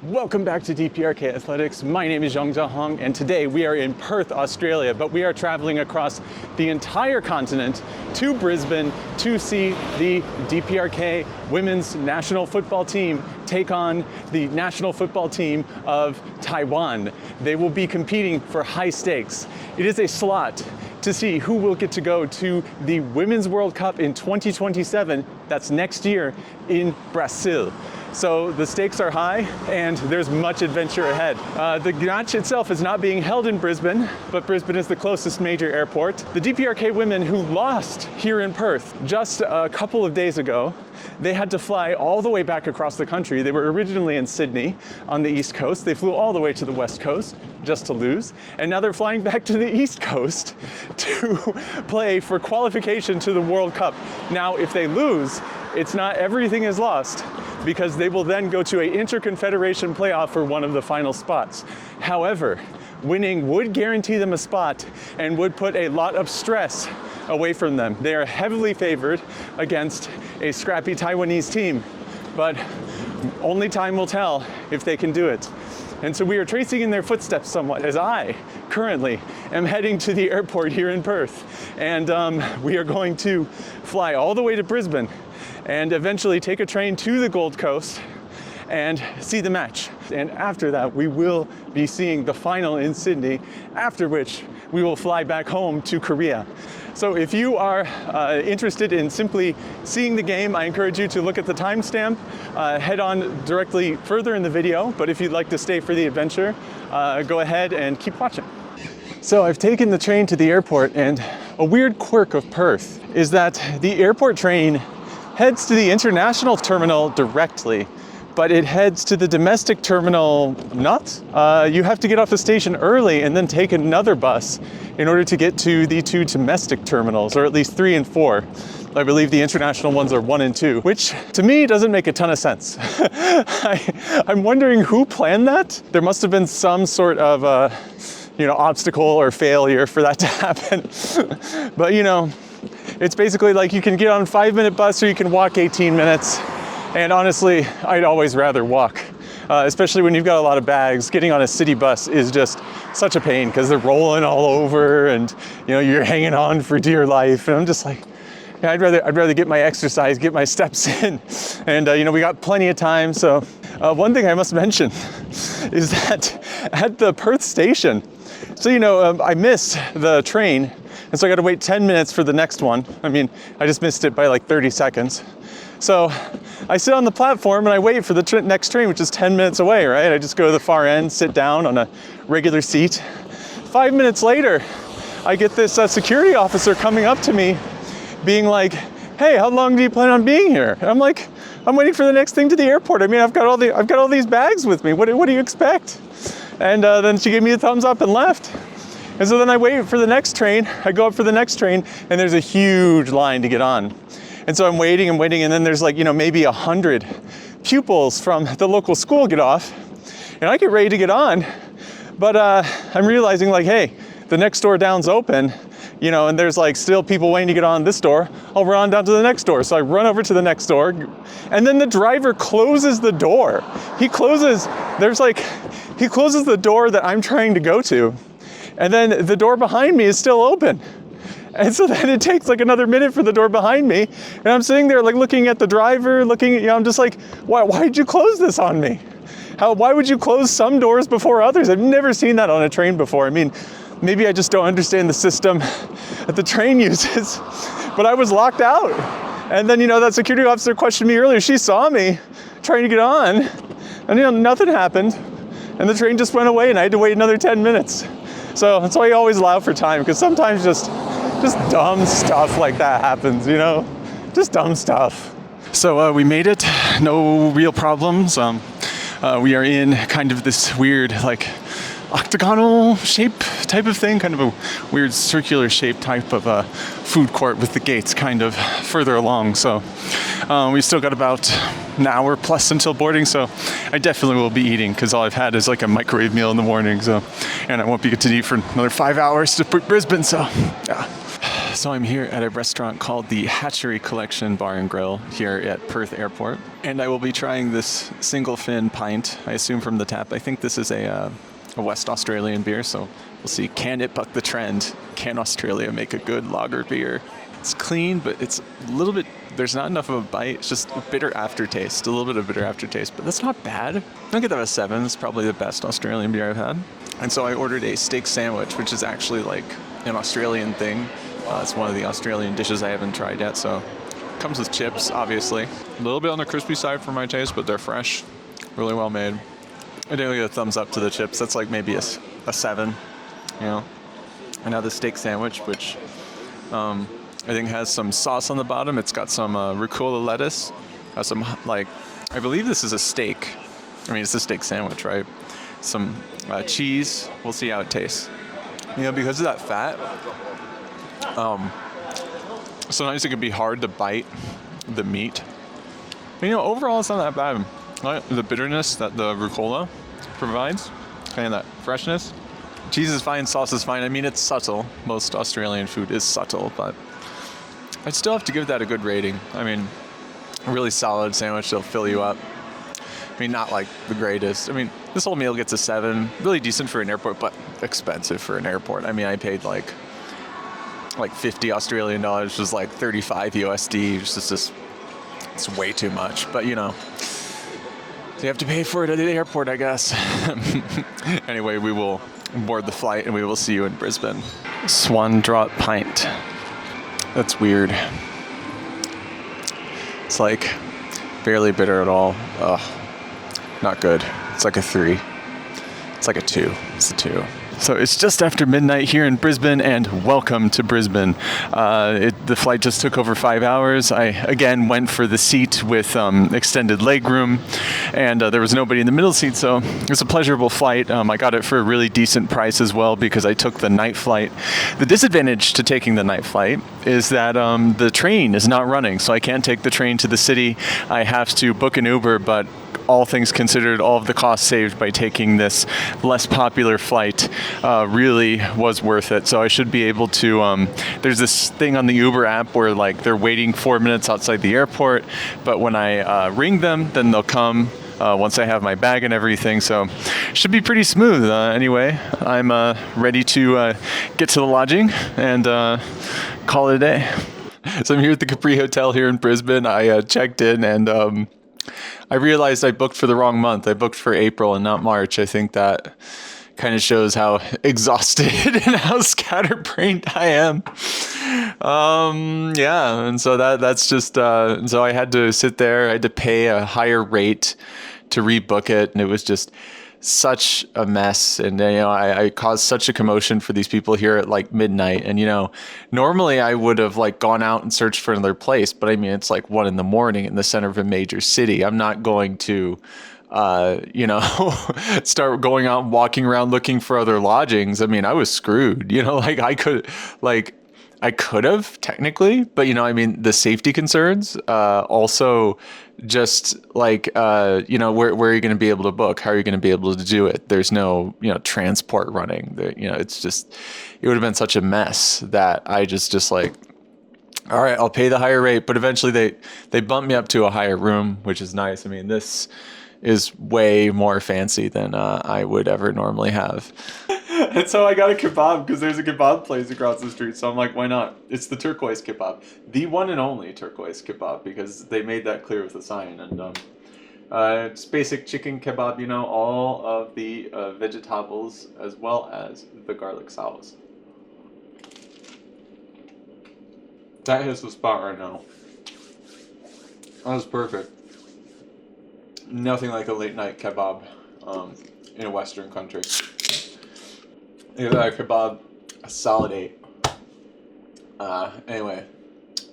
Welcome back to DPRK Athletics. My name is Yong, and today we are in Perth, Australia, but we are traveling across the entire continent to Brisbane to see the DPRK Women's National Football Team take on the national football team of Taiwan. They will be competing for high stakes. It is a slot to see who will get to go to the Women's World Cup in 2027. That's next year in Brazil. So the stakes are high and there's much adventure ahead. The match itself is not being held in Brisbane, but Brisbane is the closest major airport. The DPRK women who lost here in Perth just a couple of days ago, they had to fly all the way back across the country. They were originally in Sydney on the East Coast. They flew all the way to the West Coast just to lose. And now they're flying back to the East Coast to play for qualification to the World Cup. Now, if they lose, it's not everything is lost, because they will then go to an interconfederation playoff for one of the final spots. However, winning would guarantee them a spot and would put a lot of stress away from them. They are heavily favored against a scrappy Taiwanese team, but only time will tell if they can do it. And so we are tracing in their footsteps somewhat as I currently am heading to the airport here in Perth. And we are going to fly all the way to Brisbane and eventually take a train to the Gold Coast and see the match. And after that, we will be seeing the final in Sydney, after which we will fly back home to Korea. So if you are interested in simply seeing the game, I encourage you to look at the timestamp, head on directly further in the video, but if you'd like to stay for the adventure, go ahead and keep watching. So I've taken the train to the airport, and a weird quirk of Perth is that the airport train heads to the international terminal directly, but it heads to the domestic terminal not. You have to get off the station early and then take another bus in order to get to the two domestic terminals, or at least 3 and 4. I believe the international ones are 1 and 2, which to me doesn't make a ton of sense. I'm wondering who planned that. There must have been some sort of obstacle or failure for that to happen. But it's basically like you can get on a 5-minute bus or you can walk 18 minutes. And honestly, I'd always rather walk, especially when you've got a lot of bags. Getting on a city bus is just such a pain because they're rolling all over and you're hanging on for dear life. And I'm just like, yeah, I'd rather get my exercise, get my steps in. And we got plenty of time. So one thing I must mention is that at the Perth station, so I missed the train. And so I got to wait 10 minutes for the next one. I mean, I just missed it by like 30 seconds. So I sit on the platform and I wait for the next train, which is 10 minutes away, right? I just go to the far end, sit down on a regular seat. 5 minutes later, I get this security officer coming up to me being like, hey, how long do you plan on being here? And I'm like, I'm waiting for the next thing to the airport. I mean, I've got all these bags with me. What do you expect? And then she gave me a thumbs up and left. And so then I wait for the next train. I go up for the next train, and there's a huge line to get on. And so I'm waiting, and then there's like, maybe 100 pupils from the local school get off, and I get ready to get on, but I'm realizing like, hey, the next door down's open, and there's like still people waiting to get on this door. I'll run down to the next door. So I run over to the next door, and then the driver closes the door. He closes the door that I'm trying to go to. And then the door behind me is still open. And so then it takes like another minute for the door behind me. And I'm sitting there like looking at the driver, I'm just like, why did you close this on me? Why would you close some doors before others? I've never seen that on a train before. I mean, maybe I just don't understand the system that the train uses, but I was locked out. And then, that security officer questioned me earlier. She saw me trying to get on, and nothing happened. And the train just went away and I had to wait another 10 minutes. So that's why you always allow for time, because sometimes just dumb stuff like that happens, just dumb stuff. So we made it, no real problems. We are in kind of this weird like octagonal shape type of thing, kind of a weird circular shape type of a food court with the gates kind of further along. So we still got about an hour plus until boarding, so I definitely will be eating because all I've had is like a microwave meal in the morning, and I won't be good to eat for another 5 hours to Brisbane, so yeah. So I'm here at a restaurant called the Hatchery Collection Bar and Grill here at Perth Airport, and I will be trying this single fin pint, I assume from the tap. I think this is a West Australian beer, so we'll see. Can it buck the trend? Can Australia make a good lager beer? It's clean, but it's a little bit, there's not enough of a bite. It's just a bitter aftertaste, a little bit of bitter aftertaste, but that's not bad. I'll give that a 7. It's probably the best Australian beer I've had. And so I ordered a steak sandwich, which is actually like an Australian thing. It's one of the Australian dishes I haven't tried yet, so it comes with chips, obviously. A little bit on the crispy side for my taste, but they're fresh, really well made. I didn't get a thumbs up to the chips. That's like maybe a 7, you know. And now the steak sandwich, which I think has some sauce on the bottom. It's got some rucola lettuce, has some like, I believe this is a steak. I mean, it's a steak sandwich, right? Some cheese. We'll see how it tastes. You know, because of that fat, sometimes it can be hard to bite the meat. But, you know, overall it's not that bad. Like the bitterness that the rucola provides, and that freshness. Cheese is fine, sauce is fine. I mean, it's subtle. Most Australian food is subtle, but I'd still have to give that a good rating. I mean, a really solid sandwich, they'll fill you up. I mean, not like the greatest. I mean, this whole meal gets a 7. Really decent for an airport, but expensive for an airport. I mean, I paid like 50 Australian dollars, which was like 35 USD. It's just, it's way too much. But, you know, so you have to pay for it at the airport, I guess. Anyway, we will board the flight and we will see you in Brisbane. Swan Draught Pint. That's weird. It's like barely bitter at all. Ugh. Not good. It's like a 3. It's like a 2. It's a 2. So it's just after midnight here in Brisbane, and welcome to Brisbane. The flight just took over 5 hours. I, again, went for the seat with extended leg room, and there was nobody in the middle seat, so it was a pleasurable flight. I got it for a really decent price as well because I took the night flight. The disadvantage to taking the night flight is that the train is not running, so I can't take the train to the city. I have to book an Uber, but all things considered, all of the costs saved by taking this less popular flight really was worth it. So I should be able to, there's this thing on the Uber app where like they're waiting 4 minutes outside the airport, but when I ring them, then they'll come once I have my bag and everything. So should be pretty smooth. Anyway, I'm ready to get to the lodging and call it a day. So I'm here at the Capri Hotel here in Brisbane. I checked in and I realized I booked for the wrong month. I booked for April and not March. I think that kind of shows how exhausted and how scatterbrained I am. Yeah, and so that's just, so I had to sit there. I had to pay a higher rate to rebook it, and it was just such a mess. And you know, I caused such a commotion for these people here at like midnight. And you know, normally I would have like gone out and searched for another place, but I mean, it's like 1 a.m. in the center of a major city. I'm not going to you know, start going out and walking around looking for other lodgings. I mean, I was screwed, you know, like I could have technically, but you know, I mean, the safety concerns, also just like, you know, where are you going to be able to book? How are you going to be able to do it? There's no, you know, transport running there. You know, it's just, it would have been such a mess that I just like, all right, I'll pay the higher rate, but eventually they bumped me up to a higher room, which is nice. I mean, this is way more fancy than I would ever normally have. And so I got a kebab because there's a kebab place across the street. So I'm like, why not? It's the Turquoise Kebab, the one and only Turquoise Kebab, because they made that clear with the sign. And it's basic chicken kebab, you know, all of the vegetables as well as the garlic sauce. That hits the spot right now. That was perfect. Nothing like a late night kebab in a Western country. Give that kebab a solid 8. Anyway,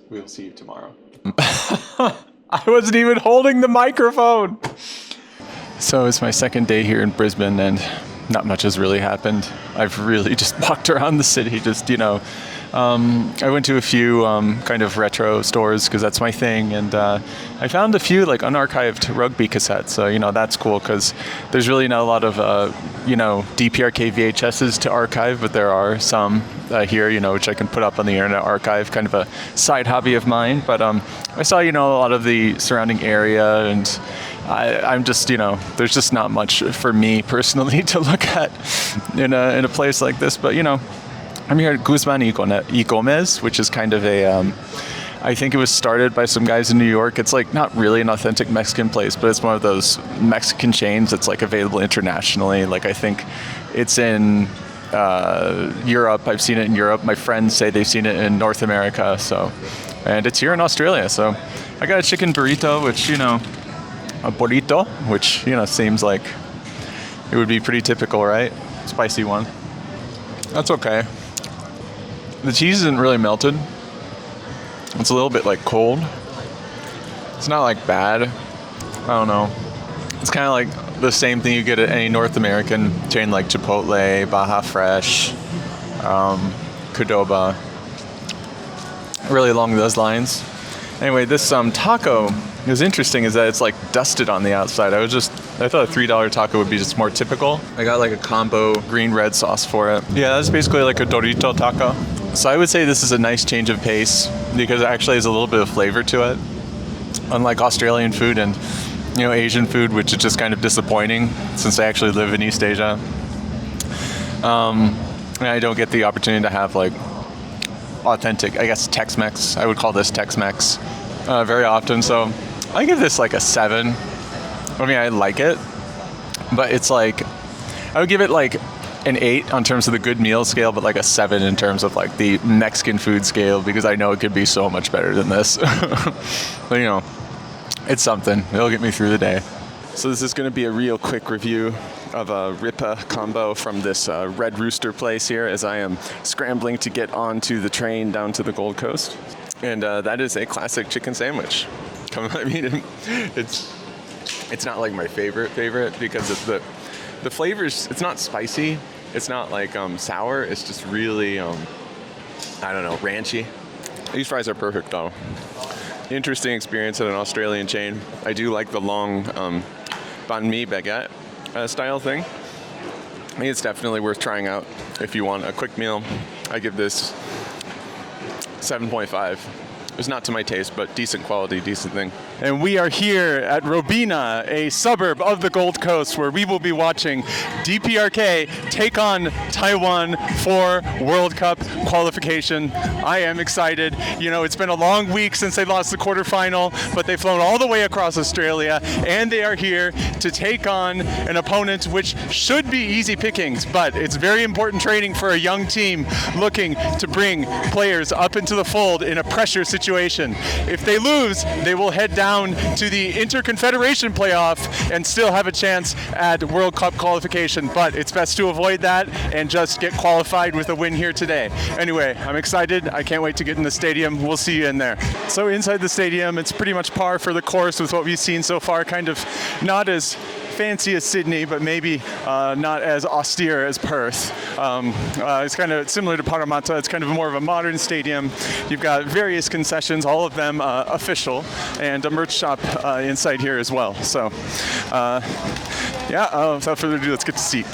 we will see you tomorrow. I wasn't even holding the microphone. So it's my second day here in Brisbane and not much has really happened. I've really just walked around the city, just, you know, I went to a few kind of retro stores because that's my thing, and I found a few like unarchived rugby cassettes. So that's cool because there's really not a lot of DPRK VHSs to archive, but there are some here, which I can put up on the Internet Archive, kind of a side hobby of mine. But I saw a lot of the surrounding area, and I'm just there's just not much for me personally to look at in a place like this. But I'm here at Guzman y Gomes, which is kind of a, I think it was started by some guys in New York. It's like not really an authentic Mexican place, but it's one of those Mexican chains that's like available internationally. Like I think it's in Europe. I've seen it in Europe. My friends say they've seen it in North America. And it's here in Australia. So I got a chicken burrito, which, a burrito, which, seems like it would be pretty typical, right? Spicy one. That's okay. The cheese isn't really melted. It's a little bit like cold. It's not like bad. I don't know. It's kind of like the same thing you get at any North American chain like Chipotle, Baja Fresh, Qdoba. Really along those lines. Anyway, this taco is interesting is that it's like dusted on the outside. I thought a $3 taco would be just more typical. I got like a combo green-red sauce for it. Yeah, that's basically like a Dorito taco. So I would say this is a nice change of pace because it actually has a little bit of flavor to it. Unlike Australian food and Asian food, which is just kind of disappointing since I actually live in East Asia. And I don't get the opportunity to have like authentic, I guess, Tex-Mex. I would call this Tex-Mex very often. So I give this like a 7. I mean, I like it, but it's like, I would give it like an 8 on terms of the good meal scale, but like a 7 in terms of like the Mexican food scale, because I know it could be so much better than this. But it's something. It'll get me through the day. So this is going to be a real quick review of a Ripper combo from this Red Rooster place here as I am scrambling to get onto the train down to the Gold Coast. And that is a classic chicken sandwich. I mean, it's not like my favorite because of the flavors. It's not spicy. It's not like sour. It's just really, I don't know, ranchy. These fries are perfect though. Interesting experience at an Australian chain. I do like the long banh mi baguette style thing. I think it's definitely worth trying out if you want a quick meal. I give this 7.5. It's not to my taste, but decent quality, decent thing. And we are here at Robina, a suburb of the Gold Coast, where we will be watching DPRK take on Taiwan for World Cup qualification. I am excited. It's been a long week since they lost the quarterfinal, but they've flown all the way across Australia, and they are here to take on an opponent which should be easy pickings, but it's very important training for a young team looking to bring players up into the fold in a pressure situation. If they lose, they will head down to the Interconfederation playoff and still have a chance at World Cup qualification, but it's best to avoid that and just get qualified with a win here today. Anyway, I'm excited. I can't wait to get in the stadium. We'll see you in there. So inside the stadium, it's pretty much par for the course with what we've seen so far. Kind of not as fancy as Sydney, but maybe not as austere as Perth. It's kind of similar to Parramatta. It's kind of more of a modern stadium. You've got various concessions, all of them official, and a merch shop inside here as well. So, without further ado, let's get to seat.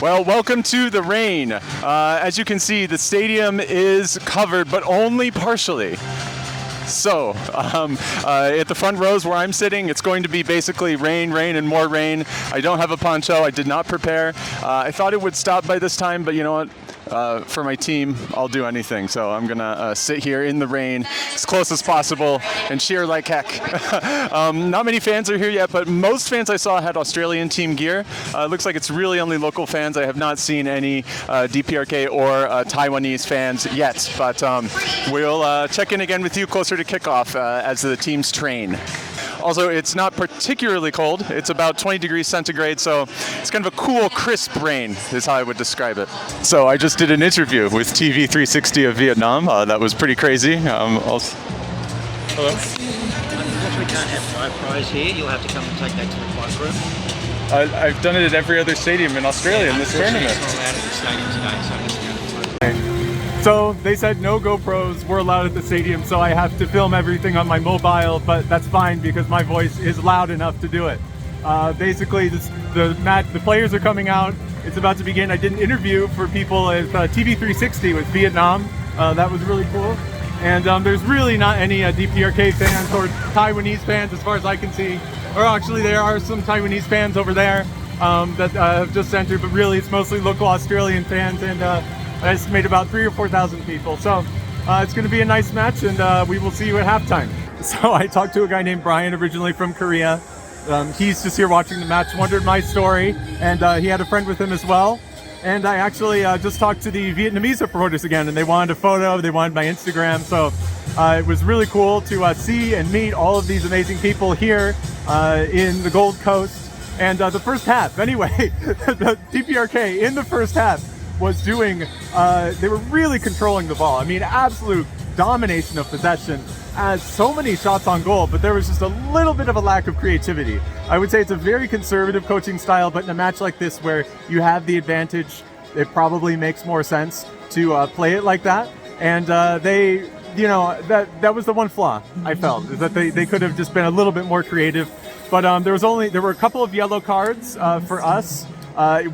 Well, welcome to the rain. As you can see, the stadium is covered, but only partially. So, at the front rows where I'm sitting, it's going to be basically rain, and more rain. I don't have a poncho. I did not prepare. I thought it would stop by this time, but you know what? For my team, I'll do anything. So I'm going to sit here in the rain as close as possible and cheer like heck. Not many fans are here yet, but most fans I saw had Australian team gear. It looks like it's really only local fans. I have not seen any DPRK or Taiwanese fans yet, but we'll check in again with you closer to kickoff as the teams train. Also, it's not particularly cold. It's about 20 degrees centigrade, so it's kind of a cool, crisp rain is how I would describe it. So I just did an interview with TV 360 of Vietnam. That was pretty crazy. Hello. We can't have fly prize here. You'll have to come and take that to the flight room. I've done it at every other stadium in Australia in this tournament. It's all out of the stadium today, so So they said no GoPros were allowed at the stadium, so I have to film everything on my mobile, but that's fine because my voice is loud enough to do it. Basically, the players are coming out. It's about to begin. I did an interview for people at TV360 with Vietnam. That was really cool. And there's really not any DPRK fans or Taiwanese fans as far as I can see. Or actually, there are some Taiwanese fans over there that have just entered, but really it's mostly local Australian fans, and I estimate about 3,000 or 4,000 people. So it's going to be a nice match, and we will see you at halftime. So I talked to a guy named Brian, originally from Korea. He's just here watching the match, wondered my story, and he had a friend with him as well. And I actually just talked to the Vietnamese reporters again, and they wanted a photo, they wanted my Instagram. So it was really cool to see and meet all of these amazing people here in the Gold Coast. And the first half, anyway, the DPRK in the first half was doing, they were really controlling the ball. I mean, absolute domination of possession. So many shots on goal, but there was just a little bit of a lack of creativity. I would say it's a very conservative coaching style, but in a match like this where you have the advantage, it probably makes more sense to play it like that. And they, you know, that was the one flaw I felt, is that they could have just been a little bit more creative. But there were a couple of yellow cards for us.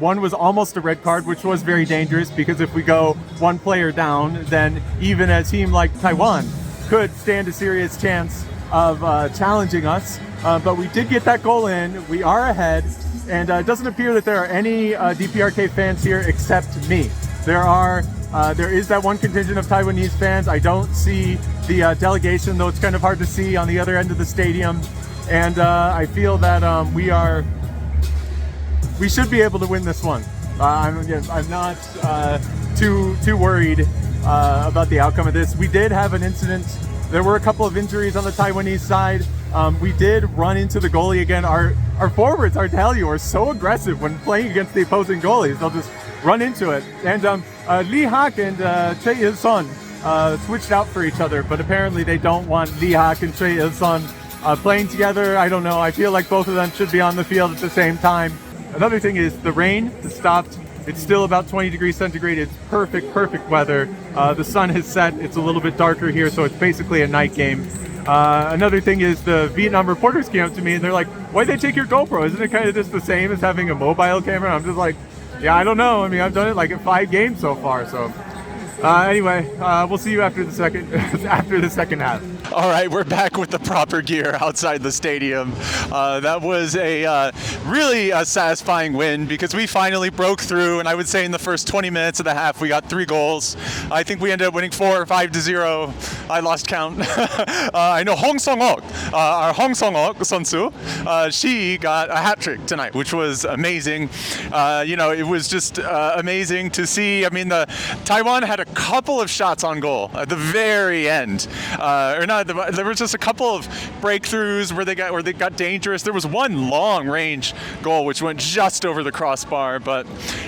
One was almost a red card, which was very dangerous because if we go one player down, then even a team like Taiwan could stand a serious chance of challenging us. But we did get that goal in. We are ahead, and it doesn't appear that there are any DPRK fans here except me. There is that one contingent of Taiwanese fans. I don't see the delegation, though it's kind of hard to see on the other end of the stadium. And I feel that we should be able to win this one. I'm not too worried about the outcome of this. We did have an incident. There were a couple of injuries on the Taiwanese side. We did run into the goalie again. Our forwards, I tell you, are so aggressive when playing against the opposing goalies. They'll just run into it. And Lee Hak and Choi Il-son switched out for each other, but apparently they don't want Lee Hak and Choi Il-son playing together. I don't know. I feel like both of them should be on the field at the same time. Another thing is the rain has stopped. It's still about 20 degrees centigrade. It's perfect weather. The sun has set. It's a little bit darker here, so it's basically a night game. Another thing is the Vietnam reporters came up to me and they're like, why'd they take your GoPro? Isn't it kind of just the same as having a mobile camera? I'm just like, yeah, I don't know. I mean, I've done it like at 5 games so far, so. Anyway, we'll see you after the second half. All right, we're back with the proper gear outside the stadium. That was a really satisfying win because we finally broke through, and I would say in the first 20 minutes of the half we got 3 goals. I think we ended up winning 4 or 5-0. I lost count. I know Hong Song-ok, our Hong Song-ok 선수, she got a hat trick tonight, which was amazing. It was just amazing to see. I mean, Taiwan had a couple of shots on goal at the very end, there was just a couple of breakthroughs where they got dangerous. There was one long range goal which went just over the crossbar, but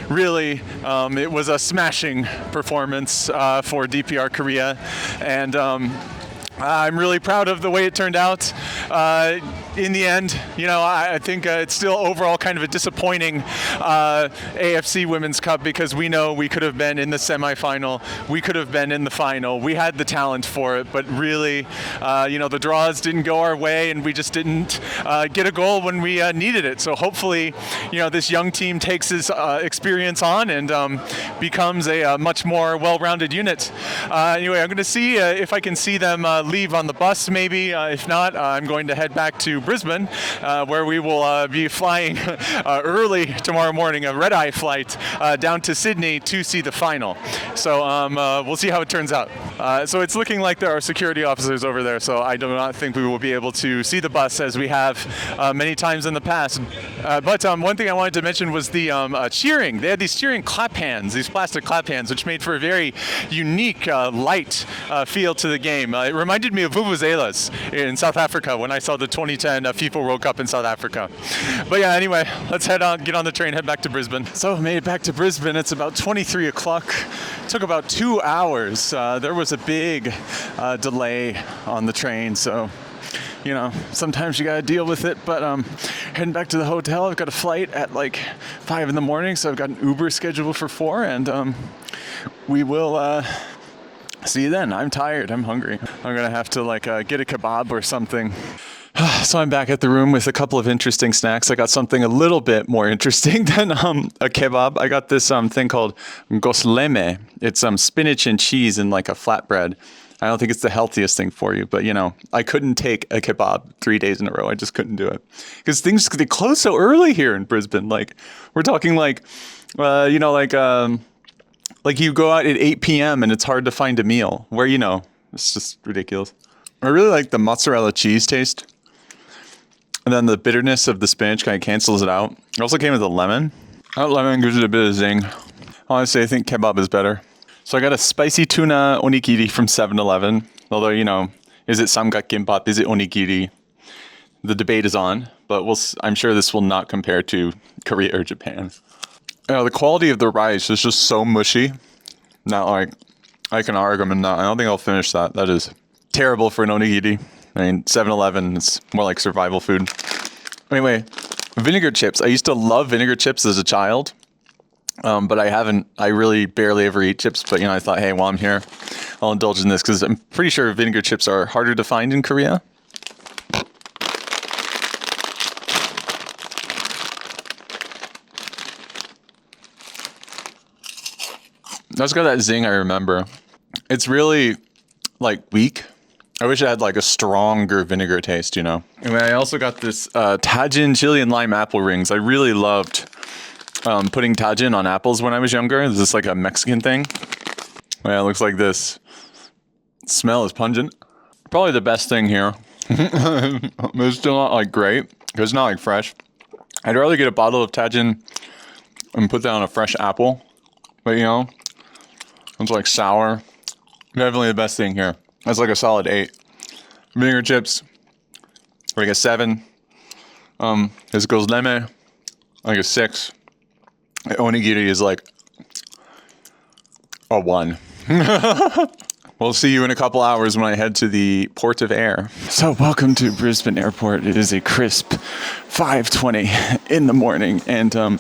really it was a smashing performance for DPR Korea, and I'm really proud of the way it turned out. In the end, I think it's still overall kind of a disappointing AFC Women's Cup because we know we could have been in the semifinal, we could have been in the final. We had the talent for it, but really, the draws didn't go our way, and we just didn't get a goal when we needed it. So hopefully, this young team takes this experience on and becomes a much more well-rounded unit. Anyway, I'm going to see if I can see them leave on the bus, maybe. If not, I'm going to head back to Brisbane, where we will be flying early tomorrow morning, a red-eye flight down to Sydney to see the final. So we'll see how it turns out. So it's looking like there are security officers over there, so I do not think we will be able to see the bus as we have many times in the past. But one thing I wanted to mention was the cheering. They had these cheering clap hands, these plastic clap hands, which made for a very unique, light feel to the game. It reminded me of vuvuzelas in South Africa when I saw the 2010 FIFA World Cup in South Africa. But yeah, anyway, let's get on the train, head back to Brisbane. So made it back to Brisbane. It's about 23 o'clock. Took about 2 hours. There was a big delay on the train, so sometimes you gotta deal with it, but heading back to the hotel. I've got a flight at like 5 in the morning, so I've got an Uber scheduled for 4, and we will See you then. I'm tired. I'm hungry. I'm gonna have to like get a kebab or something. So I'm back at the room with a couple of interesting snacks. I got something a little bit more interesting than a kebab. I got this thing called Guzman. It's spinach and cheese in like a flatbread. I don't think it's the healthiest thing for you, but you know, I couldn't take a kebab 3 days in a row. I just couldn't do it because they close so early here in Brisbane. Like we're talking like, you know, like you go out at 8 p.m. and it's hard to find a meal where, you know, it's just ridiculous. I really like the mozzarella cheese taste. And then the bitterness of the spinach kind of cancels it out. It also came with a lemon. That lemon gives it a bit of zing. Honestly, I think kebab is better. So I got a spicy tuna onigiri from 7-Eleven. Although, you know, is it samgak kimbap? Is it onigiri? The debate is on, but I'm sure this will not compare to Korea or Japan. The quality of the rice is just so mushy. Not like I can argue in that. I don't think I'll finish that. That is terrible for an onigiri. I mean, 7-Eleven is more like survival food. Anyway, vinegar chips. I used to love vinegar chips as a child, but I really barely ever eat chips. But, you know, I thought, hey, while I'm here, I'll indulge in this because I'm pretty sure vinegar chips are harder to find in Korea. That's got that zing I remember. It's really like weak. I wish it had like a stronger vinegar taste, you know. Anyway, I also got this Tajin chili and lime apple rings. I really loved putting Tajin on apples when I was younger. Is this like a Mexican thing? Yeah, it looks like this. The smell is pungent. Probably the best thing here. It's still not like great because it's not like fresh. I'd rather get a bottle of Tajin and put that on a fresh apple. But you know, it's like sour. Definitely the best thing here. That's like a solid 8. Vinegar chips, like a 7. This goes lemon, like a 6. Onigiri is like a 1. We'll see you in a couple hours when I head to the Port of Air. So welcome to Brisbane Airport. It is a crisp 5:20 in the morning, and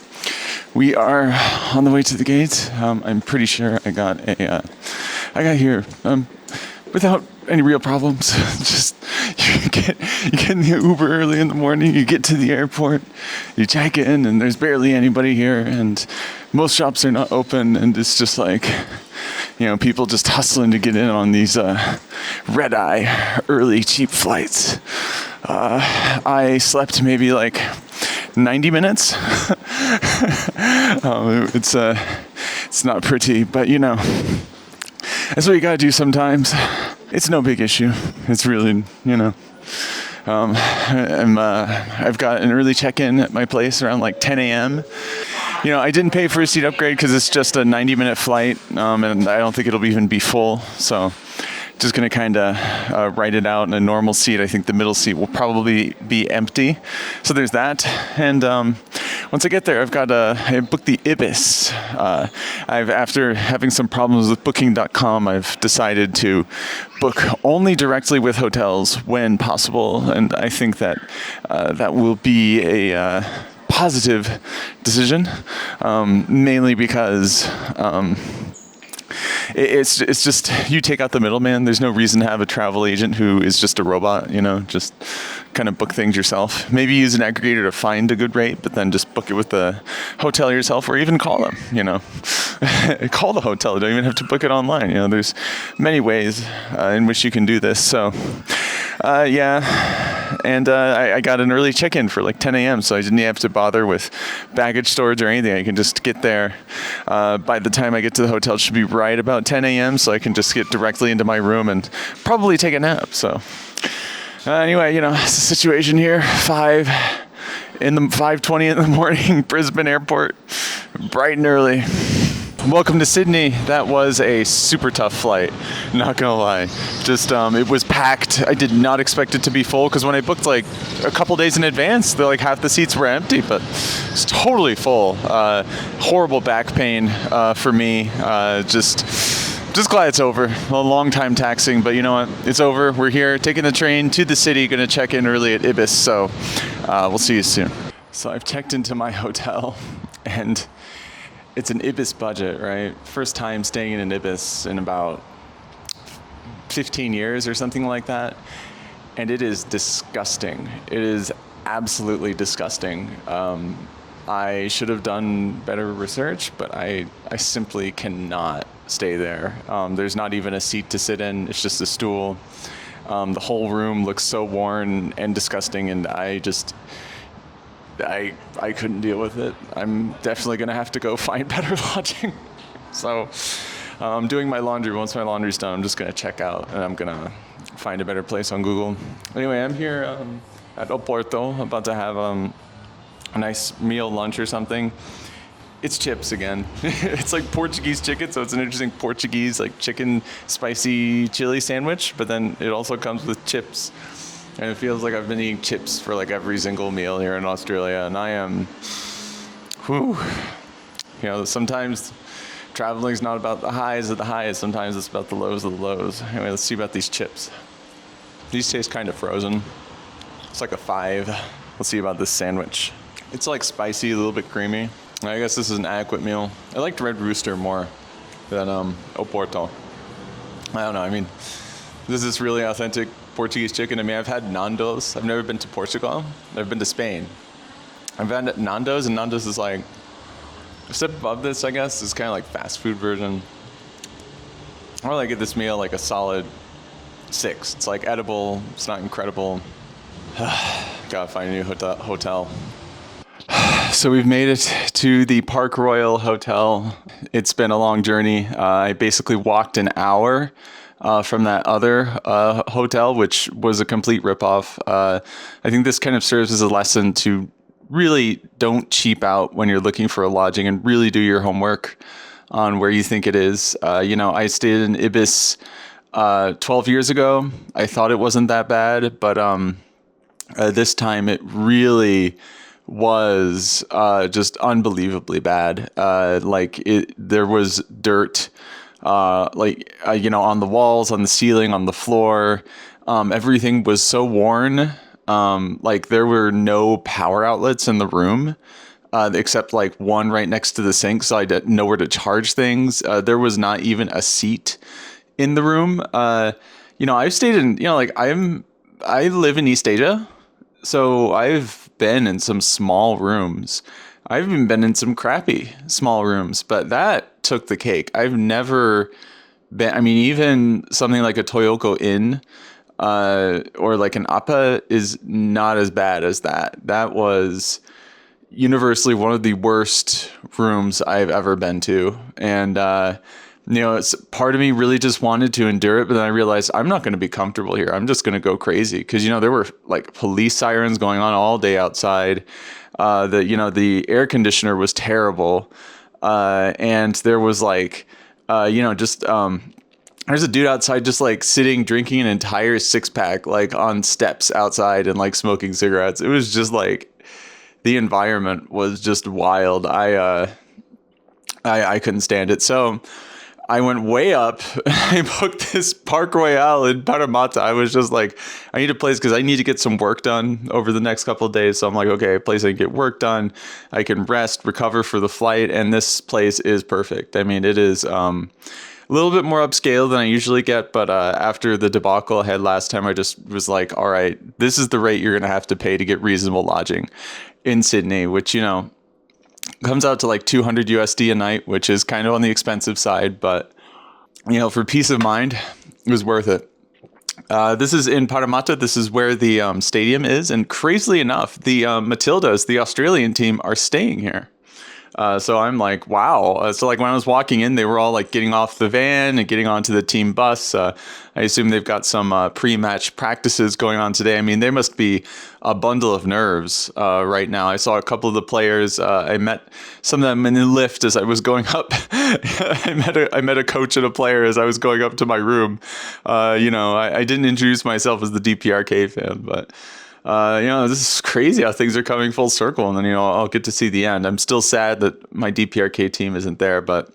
we are on the way to the gate. I'm pretty sure I got here without any real problems. Just you get in the Uber early in the morning, you get to the airport, you check in, and there's barely anybody here, and most shops are not open, and it's just like, you know, people just hustling to get in on these red-eye early cheap flights. I slept maybe like 90 minutes. It's not pretty, but you know, that's what you gotta do sometimes. It's no big issue. It's really, you know, I've got an early check-in at my place around like 10 a.m. You know, I didn't pay for a seat upgrade because it's just a 90-minute flight, and I don't think it'll even be full. So just going to kind of write it out in a normal seat. I think the middle seat will probably be empty. So there's that. And once I get there, I booked the Ibis. After having some problems with Booking.com, I've decided to book only directly with hotels when possible. And I think that that will be a positive decision, mainly because it's just, you take out the middleman. There's no reason to have a travel agent who is just a robot, you know, just kind of book things yourself. Maybe use an aggregator to find a good rate, but then just book it with the hotel yourself, or even call them, you know. Call the hotel. You don't even have to book it online. You know, there's many ways in which you can do this. So, yeah. And I got an early check-in for like 10 a.m., so I didn't have to bother with baggage storage or anything. I can just get there. By the time I get to the hotel, it should be right about 10 a.m., so I can just get directly into my room and probably take a nap. So anyway, you know, it's the situation here. 5:20 in the morning, Brisbane Airport, bright and early. Welcome to Sydney. That was a super tough flight, not gonna lie. Just it was packed. I did not expect it to be full, because when I booked like a couple days in advance, like half the seats were empty, but it's totally full. Horrible back pain for me. Just glad it's over. A long time taxing, but you know what? It's over. We're here, taking the train to the city, gonna check in early at Ibis, so we'll see you soon. So I've checked into my hotel, and it's an Ibis budget, right? First time staying in an Ibis in about 15 years or something like that. And it is disgusting. It is absolutely disgusting. I should have done better research, but I simply cannot stay there. There's not even a seat to sit in. It's just a stool. The whole room looks so worn and disgusting, and I couldn't deal with it. I'm definitely gonna have to go find better lodging. So I'm doing my laundry. Once my laundry's done, I'm just gonna check out, and I'm gonna find a better place on Google. Anyway, I'm here at Oporto, about to have a nice meal, lunch or something. It's chips again. It's like Portuguese chicken, so it's an interesting Portuguese like chicken spicy chili sandwich, but then it also comes with chips. And it feels like I've been eating chips for like every single meal here in Australia, and I am, whew. You know, sometimes traveling is not about the highs of the highs, sometimes it's about the lows of the lows. Anyway, let's see about these chips. These taste kind of frozen. It's like a 5. Let's see about this sandwich. It's like spicy, a little bit creamy. I guess this is an adequate meal. I liked Red Rooster more than Oporto. I don't know, I mean, this is really authentic Portuguese chicken. I mean, I've had Nando's. I've never been to Portugal. I've been to Spain. I've had Nando's, and Nando's is like a step above this, I guess. It's kind of like fast food version. I really give this meal like a solid 6. It's like edible. It's not incredible. Gotta find a new hotel. So we've made it to the Park Royal Hotel. It's been a long journey. I basically walked an hour from that other hotel, which was a complete ripoff. I think this kind of serves as a lesson to really don't cheap out when you're looking for a lodging, and really do your homework on where you think it is. You know, I stayed in Ibis 12 years ago. I thought it wasn't that bad, but this time it really was just unbelievably bad. There was dirt, you know, on the walls, on the ceiling, on the floor. Everything was so worn. Like there were no power outlets in the room, except like one right next to the sink. So I didn't know where to charge things. There was not even a seat in the room. You know, I've stayed in, you know, like I live in East Asia. So I've been in some small rooms. I've even been in some crappy small rooms, but that took the cake. I've never been, I mean, even something like a Toyoko Inn, or like an Appa is not as bad as that. That was universally one of the worst rooms I've ever been to. And, you know, it's part of me really just wanted to endure it, but then I realized I'm not going to be comfortable here. I'm just going to go crazy because, you know, there were like police sirens going on all day outside. The air conditioner was terrible. And there was like, there's a dude outside just like sitting, drinking an entire 6-pack, like on steps outside and like smoking cigarettes. It was just like, the environment was just wild. I couldn't stand it. So I went way up. I booked this Park Royale in Parramatta. I was just like, I need a place because I need to get some work done over the next couple of days. So I'm like, okay, a place I can get work done. I can rest, recover for the flight. And this place is perfect. I mean, it is a little bit more upscale than I usually get. But after the debacle I had last time, I just was like, all right, this is the rate you're going to have to pay to get reasonable lodging in Sydney, which, you know, comes out to like 200 USD a night, which is kind of on the expensive side, but you know, for peace of mind, it was worth it. This is in Parramatta. This is where the stadium is, and crazily enough, the Matildas, the Australian team, are staying here. So I'm like, wow. So like when I was walking in, they were all like getting off the van and getting onto the team bus. I assume they've got some pre-match practices going on today. I mean, they must be a bundle of nerves right now. I saw a couple of the players. I met some of them in the lift as I was going up. I met a coach and a player as I was going up to my room. I didn't introduce myself as the DPRK fan, but this is crazy how things are coming full circle, and then, I'll get to see the end. I'm still sad that my DPRK team isn't there, but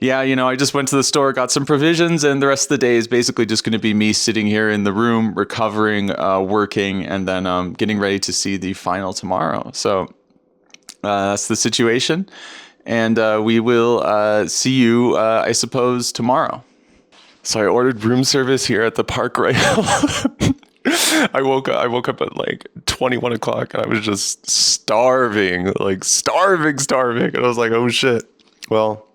yeah, I just went to the store, got some provisions, and the rest of the day is basically just going to be me sitting here in the room, recovering, working, and then getting ready to see the final tomorrow. So that's the situation, and we will see you, I suppose, tomorrow. So I ordered room service here at the Park Royal. I woke up at like 21 o'clock and I was just starving. And I was like, oh shit. Well,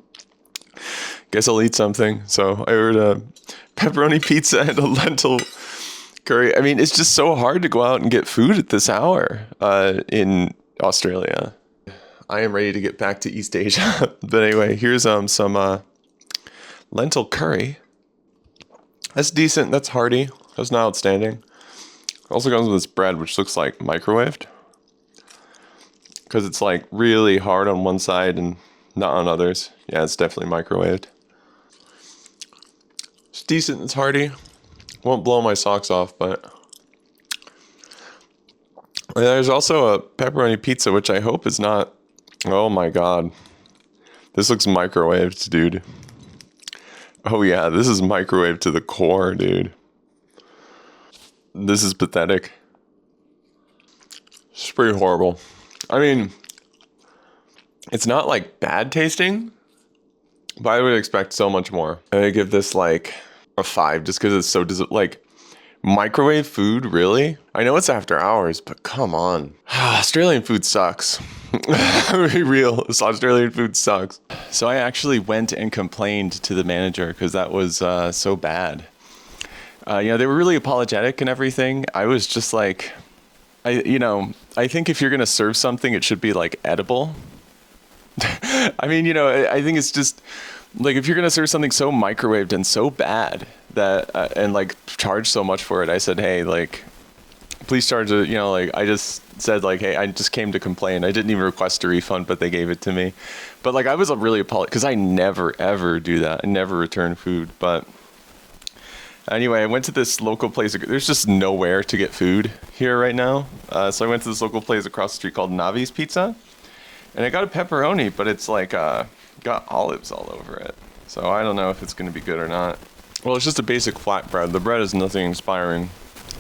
guess I'll eat something. So I ordered a pepperoni pizza and a lentil curry. I mean, it's just so hard to go out and get food at this hour in Australia. I am ready to get back to East Asia. But anyway, here's some lentil curry. That's decent. That's hearty. That's not outstanding. Also comes with this bread, which looks like microwaved. Because it's like really hard on one side and not on others. Yeah, it's definitely microwaved. It's decent. It's hearty. Won't blow my socks off, but... And there's also a pepperoni pizza, which I hope is not... Oh my god. This looks microwaved, dude. Oh yeah, this is microwaved to the core, dude. This is pathetic. It's pretty horrible. I mean, it's not like bad tasting, but I would expect so much more. I give this like a 5 just because it's so like microwave food, really? I know it's after hours, but come on. Australian food sucks. Be real, this Australian food sucks. So I actually went and complained to the manager because that was so bad. They were really apologetic and everything. I was just like, I think if you're gonna serve something, it should be like edible. I mean, I think it's just like if you're gonna serve something so microwaved and so bad that and like charge so much for it, I said, hey, like, please charge it. I just said like, hey, I just came to complain. I didn't even request a refund, but they gave it to me. But like, I was really apologetic because I never ever do that. I never return food. But anyway, I went to this local place. There's just nowhere to get food here right now. So I went to this local place across the street called Navi's Pizza. And I got a pepperoni, but it's like got olives all over it. So I don't know if it's going to be good or not. Well, it's just a basic flatbread. The bread is nothing inspiring.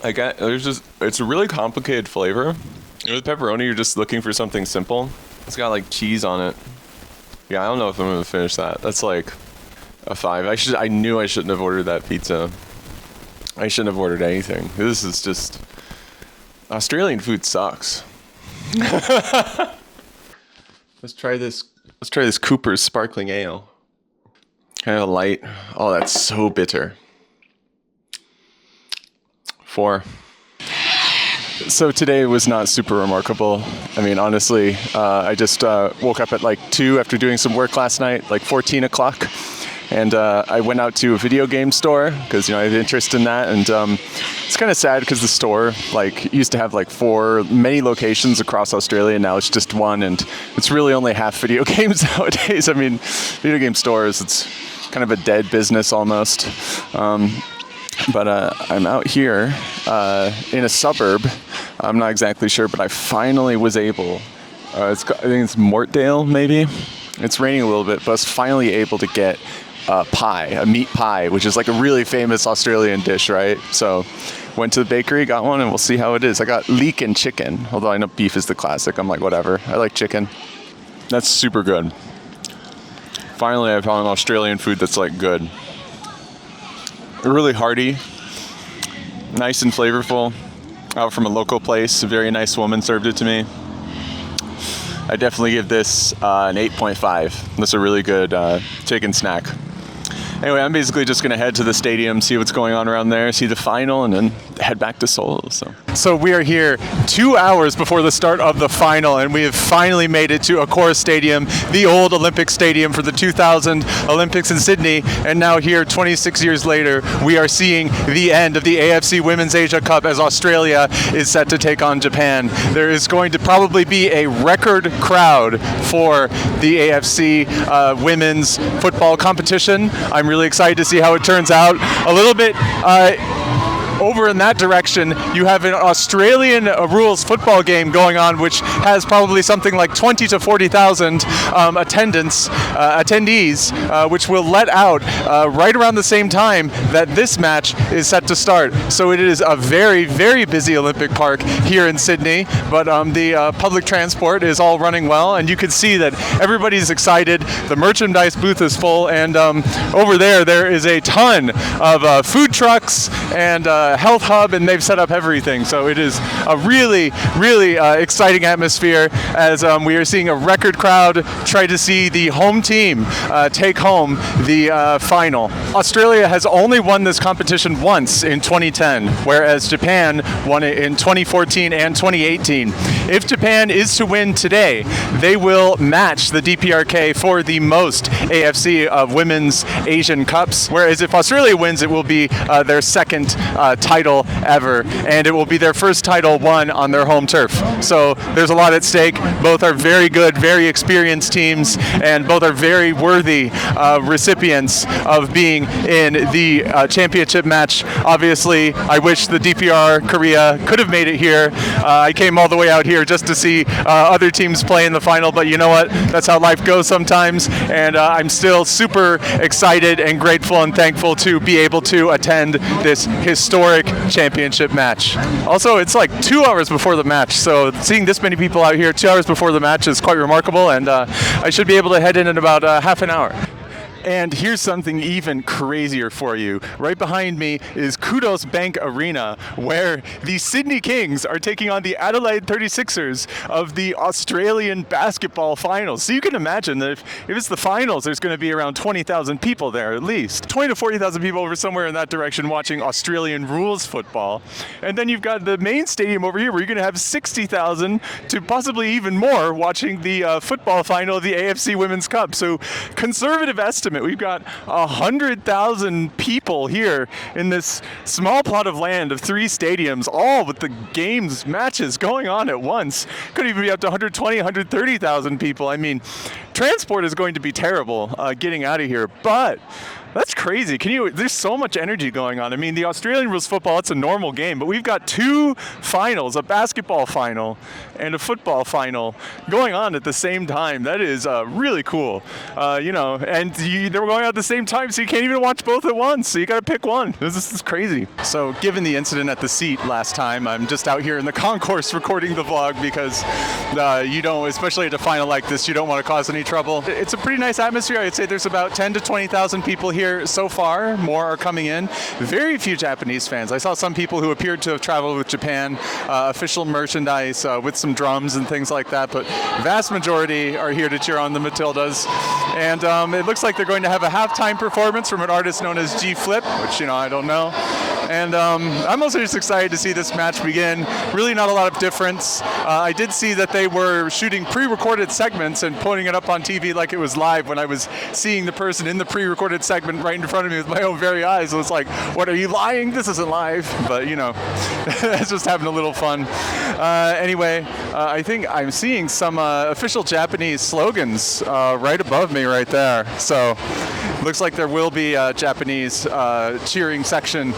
It's a really complicated flavor. With pepperoni, you're just looking for something simple. It's got like cheese on it. Yeah, I don't know if I'm going to finish that. That's like a 5. I knew I shouldn't have ordered that pizza. I shouldn't have ordered anything. This is just... Australian food sucks. Let's try this Cooper's Sparkling Ale. Kind of light. Oh, that's so bitter. 4. So today was not super remarkable. I mean, honestly, I just woke up at like 2 after doing some work last night, like 14 o'clock. And I went out to a video game store because, I have interest in that. And it's kind of sad because the store like used to have like many locations across Australia. Now it's just one, and it's really only half video games nowadays. I mean, video game stores, it's kind of a dead business almost. But I'm out here in a suburb. I'm not exactly sure, but I finally was able. I think it's Mortdale, maybe. It's raining a little bit, but I was finally able to get a meat pie, which is like a really famous Australian dish, right? So went to the bakery, got one, and we'll see how it is. I got leek and chicken, although I know beef is the classic. I'm like, whatever. I like chicken. That's super good. Finally, I found Australian food that's like good. Really hearty, nice and flavorful. Out from a local place. A very nice woman served it to me. I definitely give this an 8.5. That's a really good chicken snack. Anyway, I'm basically just going to head to the stadium, see what's going on around there, see the final, and then head back to Seoul. So we are here 2 hours before the start of the final, and we have finally made it to Accor Stadium, the old Olympic stadium for the 2000 Olympics in Sydney. And now here, 26 years later, we are seeing the end of the AFC Womens Asian Cup as Australia is set to take on Japan. There is going to probably be a record crowd for the AFC Women's Football competition. I'm really excited to see how it turns out. A little bit over in that direction, you have an Australian rules football game going on, which has probably something like 20 to 40,000 attendees, which will let out right around the same time that this match is set to start. So it is a very, very busy Olympic Park here in Sydney, but the public transport is all running well, and you can see that everybody's excited. The merchandise booth is full, and over there is a ton of food trucks and health hub, and they've set up everything. So it is a really, really exciting atmosphere as we are seeing a record crowd try to see the home team take home the final. Australia has only won this competition once in 2010, whereas Japan won it in 2014 and 2018. If Japan is to win today, they will match the DPRK for the most AFC Womens Asian Cups, whereas if Australia wins, it will be their second title ever, and it will be their first title won on their home turf. So there's a lot at stake. Both are very good, very experienced teams, and both are very worthy recipients of being in the championship match. Obviously, I wish the DPR Korea could have made it here. I came all the way out here just to see other teams play in the final, but you know what? That's how life goes sometimes, and I'm still super excited and grateful and thankful to be able to attend this historic championship match. Also, it's like 2 hours before the match, so seeing this many people out here 2 hours before the match is quite remarkable, and I should be able to head in about half an hour. And here's something even crazier for you. Right behind me is Kudos Bank Arena, where the Sydney Kings are taking on the Adelaide 36ers of the Australian basketball finals. So you can imagine that if it's the finals, there's going to be around 20,000 people there at least. 20 to 40,000 people over somewhere in that direction watching Australian rules football. And then you've got the main stadium over here where you're going to have 60,000 to possibly even more watching the football final of the AFC Women's Cup. So conservative estimate, we've got 100,000 people here in this small plot of land of 3 stadiums, all with the games, matches going on at once. Could even be up to 120, 130,000 people. I mean, transport is going to be terrible getting out of here, but that's crazy. There's so much energy going on. I mean, the Australian rules football, it's a normal game, but we've got 2 finals, a basketball final and a football final going on at the same time. That is really cool. And they're going out at the same time, so you can't even watch both at once. So you got to pick one. This is crazy. So given the incident at the seat last time, I'm just out here in the concourse recording the vlog because especially at a final like this, you don't want to cause any trouble. It's a pretty nice atmosphere. I'd say there's about 10 to 20,000 people here so far. More are coming in. Very few Japanese fans. I saw some people who appeared to have traveled with Japan, official merchandise with some drums and things like that, but vast majority are here to cheer on the Matildas. And it looks like they're going to have a halftime performance from an artist known as G Flip, which I don't know. And I'm also just excited to see this match begin. Really not a lot of difference. I did see that they were shooting pre-recorded segments and putting it up on TV like it was live when I was seeing the person in the pre-recorded segment right in front of me with my own very eyes. It was like, what, are you lying? This isn't live. But, that's just having a little fun. Anyway, I think I'm seeing some official Japanese slogans right above me right there. So looks like there will be a Japanese cheering section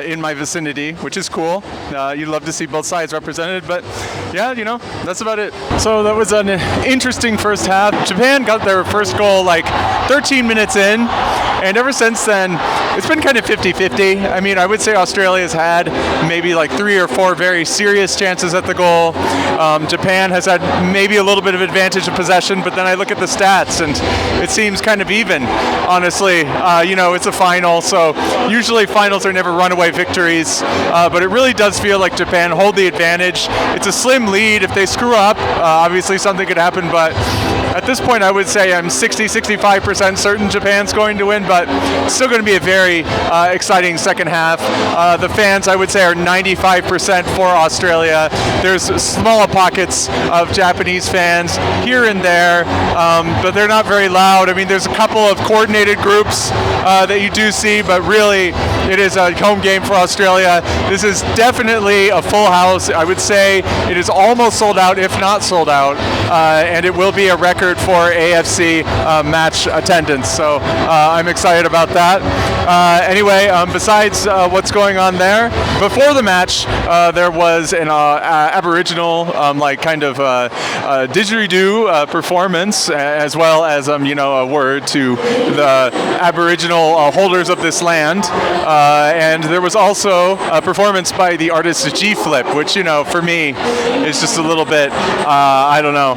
in my vicinity, which is cool. You'd love to see both sides represented, but yeah, that's about it. So that was an interesting first half. Japan got their first goal like 13 minutes in, and ever since then, it's been kind of 50-50. I mean, I would say Australia's had maybe like 3 or 4 very serious chances at the goal. Japan has had maybe a little bit of advantage of possession, but then I look at the stats and it seems kind of even, honestly. It's a final, so usually finals are never runaway victories, but it really does feel like Japan hold the advantage. It's a slim lead. If they screw up, obviously something could happen, but at this point I would say I'm 60-65% certain Japan's going to win, but it's still going to be a very exciting second half. The fans, I would say, are 95% for Australia. There's small pockets of Japanese fans here and there, but they're not very loud. I mean, there's a couple of coordinated groups that you do see, but really it is a home game for Australia. This is definitely a full house. I would say it is almost sold out, if not sold out, and it will be a record record for AFC match attendance. So I'm excited about that. Anyway, besides what's going on there, before the match, there was an Aboriginal like kind of didgeridoo performance, as well as you know, a word to the Aboriginal holders of this land. And there was also a performance by the artist G-Flip, which, you know, for me is just a little bit, I don't know.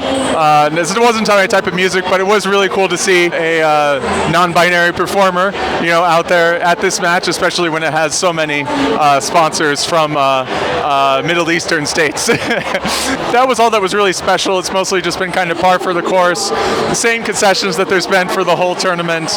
It wasn't my type of music, but it was really cool to see a non-binary performer, you know, out there at this match, especially when it has so many sponsors from Middle Eastern states. That was all that was really special. It's mostly just been kind of par for the course. The same concessions that there's been for the whole tournament,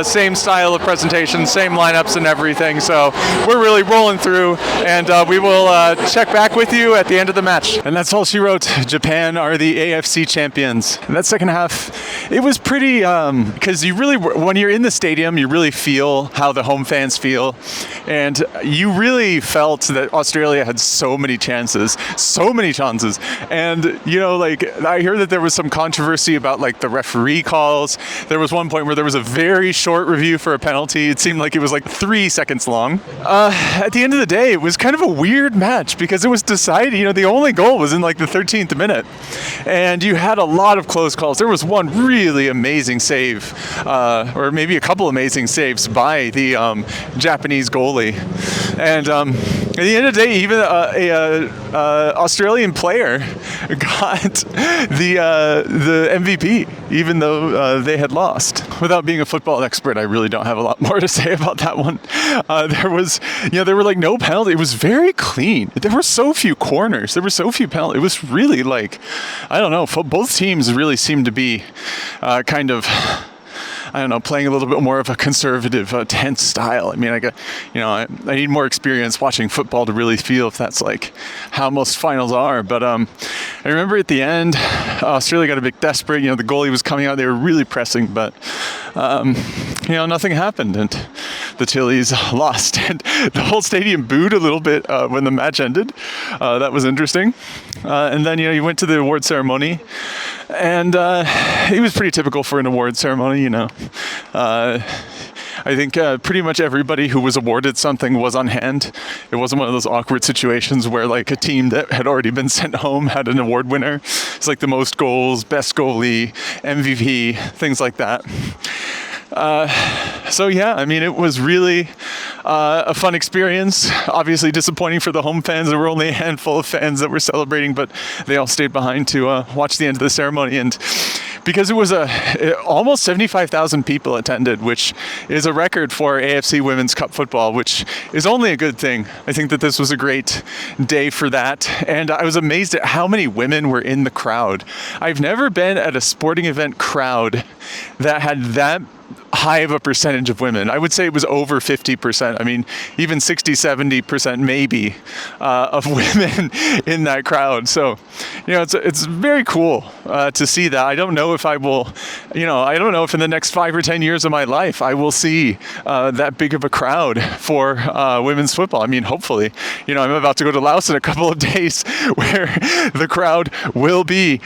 same style of presentation, same lineups and everything. So we're really rolling through, and we will check back with you at the end of the match. And that's all she wrote. Japan are the AFC champions. And that second half, it was pretty, because you really, when you're in the stadium, you really feel how the home fans feel. And you really felt that Australia had so many chances. And, you know, like, I hear that there was some controversy about, like, the referee calls. There was one point where there was a very short review for a penalty. It seemed like it was like 3 seconds long. At the end of the day, it was kind of a weird match because it was decided, you know, the only goal was in like the 13th minute. And you had a lot of close calls. There was one really amazing save, or maybe a couple amazing saves by the Japanese goalie. And at the end of the day, even a Australian player got the MVP, even though they had lost. Without being a football expert, I really don't have a lot more to say about that one. There were like no penalty. It was very clean. There were so few corners. There were so few penalties. It was really like, I don't know. Both teams really seemed to be kind of, I don't know, playing a little bit more of a conservative, tense style. I mean, I need more experience watching football to really feel if that's like how most finals are. But I remember at the end, Australia got a bit desperate. You know, the goalie was coming out. They were really pressing, but nothing happened, and the Tillies lost. And the whole stadium booed a little bit when the match ended. That was interesting. And then, you went to the award ceremony, and it was pretty typical for an award ceremony, I think pretty much everybody who was awarded something was on hand. It wasn't one of those awkward situations where like a team that had already been sent home had an award winner. It's like the most goals, best goalie, MVP, things like that. So yeah, I mean, it was really a fun experience. Obviously disappointing for the home fans. There were only a handful of fans that were celebrating, but they all stayed behind to watch the end of the ceremony. And because it was almost 75,000 people attended, which is a record for AFC Women's Cup football, which is only a good thing. I think that this was a great day for that. And I was amazed at how many women were in the crowd. I've never been at a sporting event crowd that had that high of a percentage of women. I would say it was over 50%. I mean, even 60-70% maybe of women in that crowd. So, it's very cool to see that. I don't know if I will, I don't know if in the next 5 or 10 years of my life I will see that big of a crowd for women's football. I mean, hopefully, I'm about to go to Laos in a couple of days where the crowd will be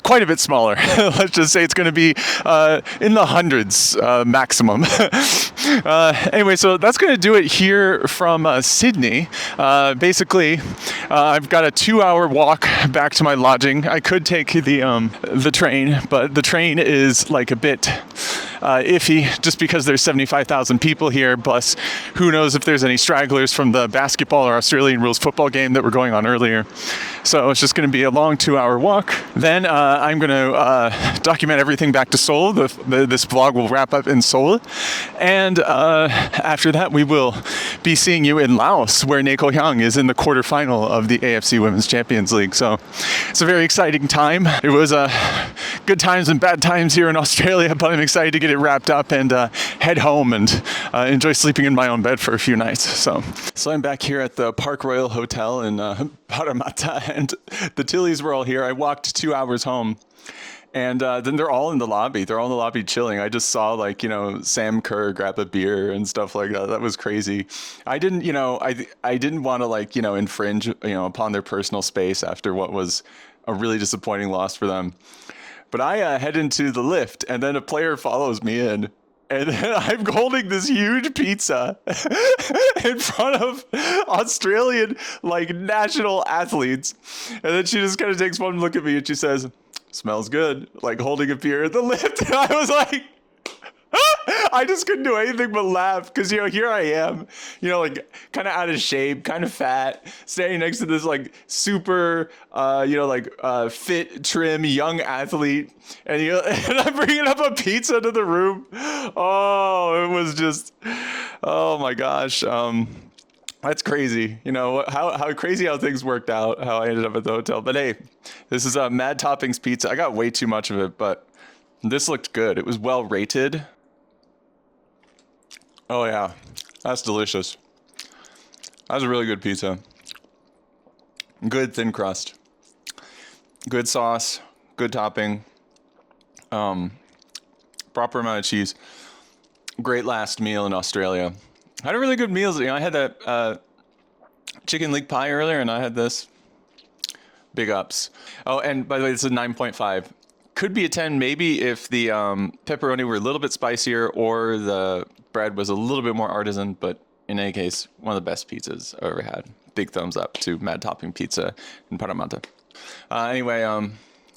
quite a bit smaller. Let's just say it's going to be in the hundreds maximum. Anyway, so that's going to do it here from Sydney. Basically, I've got a 2-hour walk back to my lodging. I could take the train, but the train is like a bit iffy just because there's 75,000 people here, plus who knows if there's any stragglers from the basketball or Australian rules football game that were going on earlier. So it's just going to be a long 2-hour walk. Then I'm going to document everything back to Seoul. This vlog will wrap up in Seoul. And after that, we will be seeing you in Laos, where Yong is in the quarterfinal of the AFC Women's Champions League. So it's a very exciting time. It was good times and bad times here in Australia, but I'm excited to get it wrapped up and head home and enjoy sleeping in my own bed for a few nights. So I'm back here at the Park Royal Hotel in Parramatta, and the Tillies were all here. I walked 2 hours home, And then they're all in the lobby. They're all in the lobby chilling. I just saw like, Sam Kerr grab a beer and stuff like that. That was crazy. I didn't, I didn't want to like, infringe, upon their personal space after what was a really disappointing loss for them. But I head into the lift and then a player follows me in. And then I'm holding this huge pizza in front of Australian like national athletes. And then she just kind of takes one look at me and she says, "Smells good," like holding a beer at the lift. And I was like, I just couldn't do anything but laugh because, here I am, like kind of out of shape, kind of fat, standing next to this like super, fit, trim, young athlete. And, and I'm bringing up a pizza to the room. Oh, it was just, oh my gosh. That's crazy. How crazy how things worked out, how I ended up at the hotel. But hey, this is a Mad Toppings pizza. I got way too much of it, but this looked good. It was well rated. Oh yeah, that's delicious. That's a really good pizza. Good thin crust. Good sauce. Good topping. Proper amount of cheese. Great last meal in Australia. I had a really good meal. I had that chicken leek pie earlier, and I had this. Big ups. Oh, and by the way, this is a 9.5. Could be a 10 maybe if the pepperoni were a little bit spicier or the bread was a little bit more artisan, but in any case, one of the best pizzas I've ever had. Big thumbs up to Mad Topping Pizza in Parramatta. Anyway,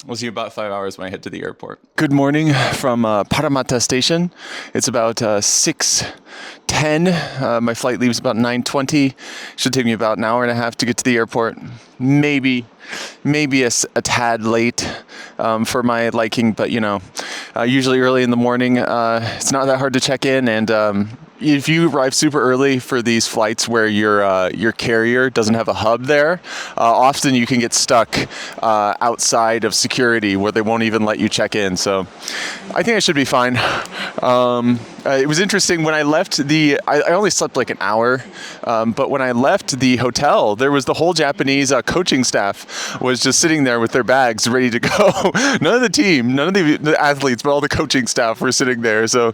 we'll see you about 5 hours when I head to the airport. Good morning from Parramatta Station. It's about 6:10. My flight leaves about 9:20. Should take me about an hour and a half to get to the airport. Maybe a tad late for my liking, but usually early in the morning. It's not that hard to check in, and if you arrive super early for these flights where your carrier doesn't have a hub there, often you can get stuck outside of security where they won't even let you check in. So I think I should be fine. It was interesting when I left I only slept like an hour, but when I left the hotel, there was the whole Japanese coaching staff was just sitting there with their bags ready to go. None of the team, none of the athletes, but all the coaching staff were sitting there. So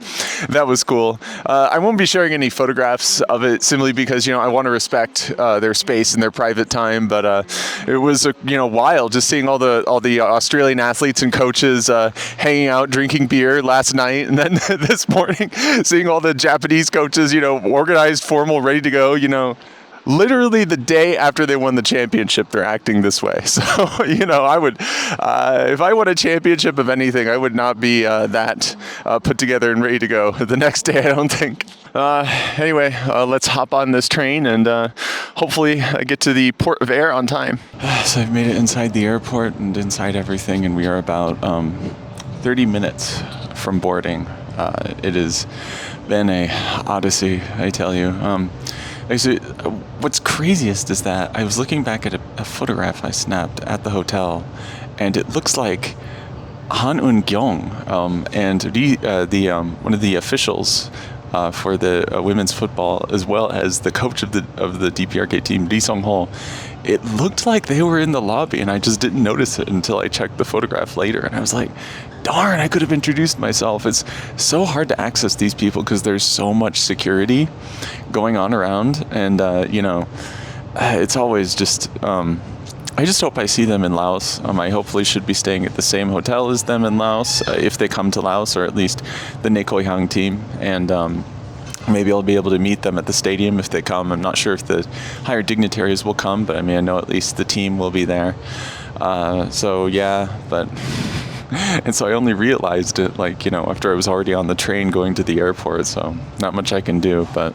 that was cool. I won't be sharing any photographs of it simply because, I want to respect their space and their private time. But it was, wild just seeing all the Australian athletes and coaches hanging out, drinking beer last night. And then this morning, seeing all the Japanese coaches, organized, formal, ready to go, literally the day after they won the championship, they're acting this way. So, I would, if I won a championship of anything, I would not be that put together and ready to go the next day, I don't think. Anyway, let's hop on this train and hopefully get to the Port of Air on time. So I've made it inside the airport and inside everything, and we are about 30 minutes from boarding. It has been a odyssey, I tell you. Actually, what's craziest is that I was looking back at a photograph I snapped at the hotel, and it looks like Han Eun-gyong and one of the officials for the women's football, as well as the coach of the DPRK team, Lee Sung-ho. It looked like they were in the lobby, and I just didn't notice it until I checked the photograph later, and I was like, darn, I could have introduced myself. It's so hard to access these people because there's so much security going on around, and it's always just I just hope I see them in Laos. I hopefully should be staying at the same hotel as them in Laos if they come to Laos, or at least the Nekoihang team, and maybe I'll be able to meet them at the stadium if they come. I'm not sure if the higher dignitaries will come, but I know at least the team will be there. So yeah, but and so I only realized it after I was already on the train going to the airport, so not much I can do, but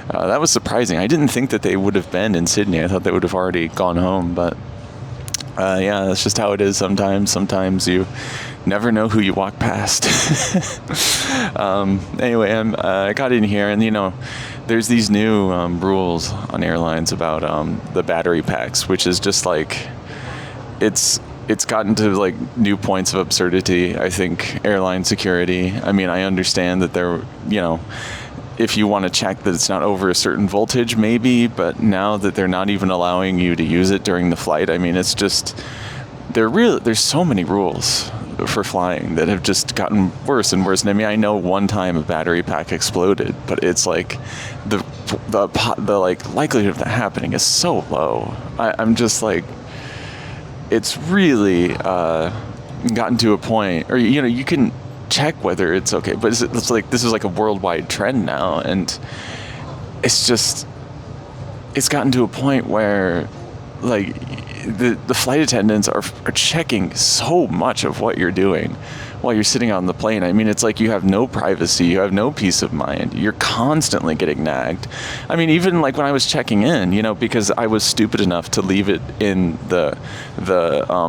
that was surprising. I didn't think that they would have been in Sydney. I thought they would have already gone home, but yeah, that's just how it is sometimes. Sometimes you never know who you walk past. Anyway, I got in here, and there's these new rules on airlines about the battery packs, which is just it's gotten to new points of absurdity. I think airline security. I understand that they're if you want to check that it's not over a certain voltage, maybe, but now that they're not even allowing you to use it during the flight, it's just there's so many rules for flying that have just gotten worse and worse. And I mean, I know one time a battery pack exploded, but it's like the like likelihood of that happening is so low. I'm just like, it's really gotten to a point, or you know, you can check whether it's okay, but it's like this is like a worldwide trend now, and it's gotten to a point where like the flight attendants are checking so much of what you're doing while you're sitting on the plane. I mean, it's like you have no privacy, you have no peace of mind, you're constantly getting nagged. I mean, even like when I was checking in, you know, because I was stupid enough to leave it in the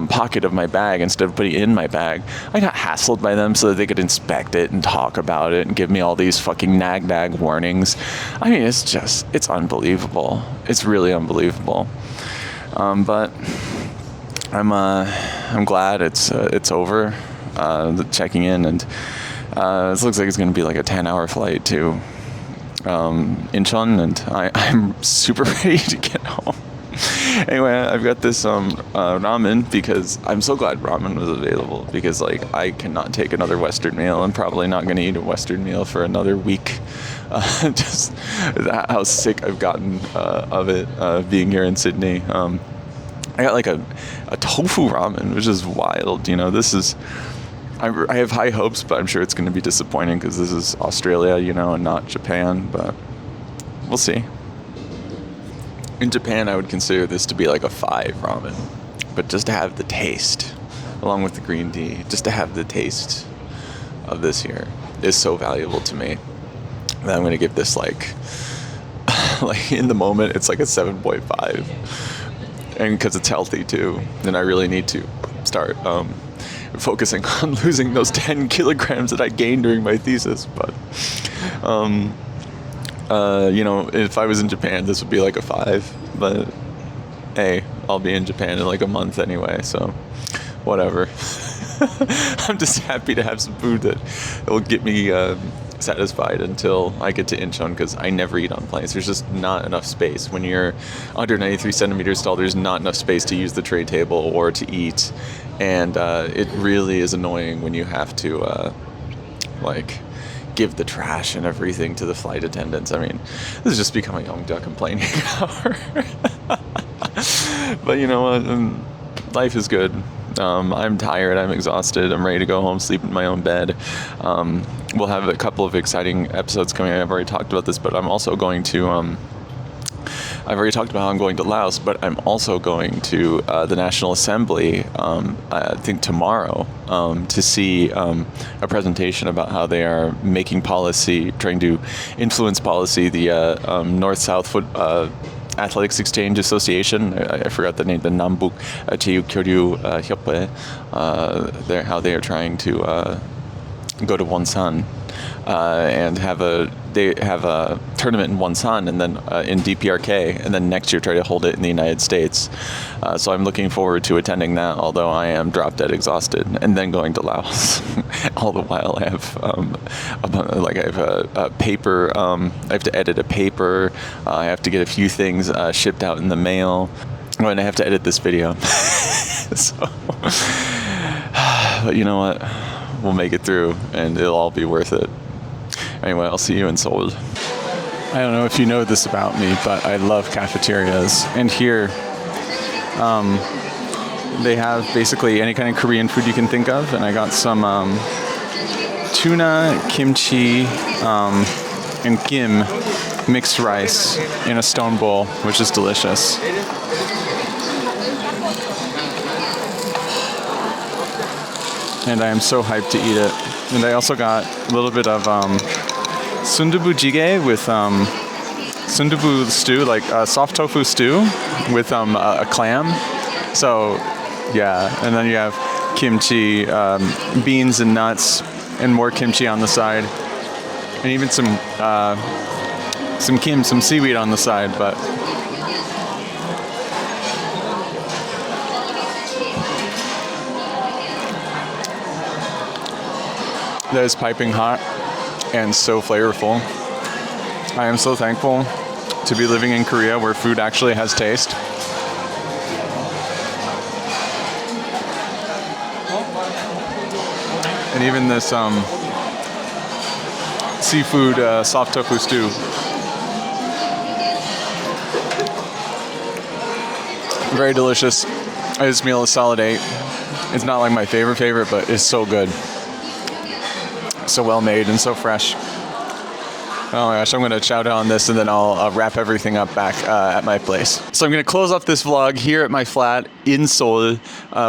pocket of my bag instead of putting it in my bag, I got hassled by them so that they could inspect it and talk about it and give me all these fucking nag warnings. I mean, it's unbelievable. It's really unbelievable. But I'm glad it's over. The checking in, and this looks like it's going to be like a 10-hour flight to Inchon, and I'm super ready to get home. Anyway, I've got this ramen because I'm so glad ramen was available, because like I cannot take another Western meal. I'm probably not going to eat a Western meal for another week. Just how sick I've gotten of it being here in Sydney. I got like a tofu ramen, which is wild. You know, I have high hopes, but I'm sure it's going to be disappointing because this is Australia, you know, and not Japan, but we'll see. In Japan, I would consider this to be like a 5 ramen, but just to have the taste, along with the green tea, just to have the taste of this here is so valuable to me that I'm going to give this like in the moment, it's like a 7.5. And because it's healthy too, then I really need to start focusing on losing those 10 kilograms that I gained during my thesis. But you know, if I was in Japan, this would be like a 5. But hey, I'll be in Japan in like a month anyway, so whatever. I'm just happy to have some food that will get me satisfied until I get to Inchon, because I never eat on planes. There's just not enough space. When you're under 93 centimeters tall, there's not enough space to use the tray table or to eat, and it really is annoying when you have to like give the trash and everything to the flight attendants. I mean, this is just becoming a Yong complaining hour. But you know what, life is good. I'm tired, I'm exhausted, I'm ready to go home, sleep in my own bed. We'll have a couple of exciting episodes coming. I've already talked about this, but I'm also going to, I've already talked about how I'm going to Laos, but I'm also going to the National Assembly, I think tomorrow, to see a presentation about how they are making policy, trying to influence policy, the North-South Athletics Exchange Association. I forgot the name, the Nambuk Cheuk Kyoryu Hyoppe. How they are trying to go to Wonsan and have a tournament in Wonsan, and then in DPRK, and then next year try to hold it in the United States. So I'm looking forward to attending that, although I am drop dead exhausted, and then going to Laos. All the while I have a paper. I have to edit a paper. I have to get a few things shipped out in the mail, and I have to edit this video. So, but you know what? We'll make it through, and it'll all be worth it. Anyway, I'll see you in Seoul. I don't know if you know this about me, but I love cafeterias. And here, they have basically any kind of Korean food you can think of. And I got some tuna, kimchi, and gim mixed rice in a stone bowl, which is delicious. And I am so hyped to eat it. And I also got a little bit of sundubu jjigae with sundubu stew, like soft tofu stew with a clam. So yeah, and then you have kimchi, beans and nuts, and more kimchi on the side, and even some seaweed on the side. But that is piping hot and so flavorful. I am so thankful to be living in Korea where food actually has taste. and even this seafood soft tofu stew. Very delicious. This meal is solid 8. It's not like my favorite, but it's so good. So well made and so fresh. Oh my gosh, I'm going to chow down on this and then I'll wrap everything up back at my place. So I'm going to close off this vlog here at my flat in Seoul.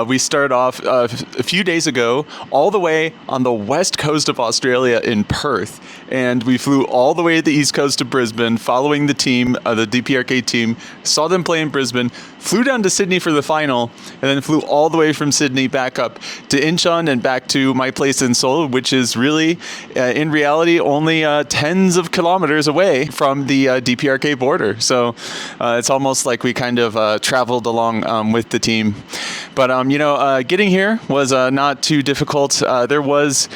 We started off a few days ago all the way on the west coast of Australia in Perth. And we flew all the way to the east coast of Brisbane following the team, the DPRK team, saw them play in Brisbane, flew down to Sydney for the final, and then flew all the way from Sydney back up to Inchon and back to my place in Seoul, which is really, in reality, only tens of kilometers away from the DPRK border. So it's almost like we kind of traveled along with the team. But, getting here was not too difficult. There was,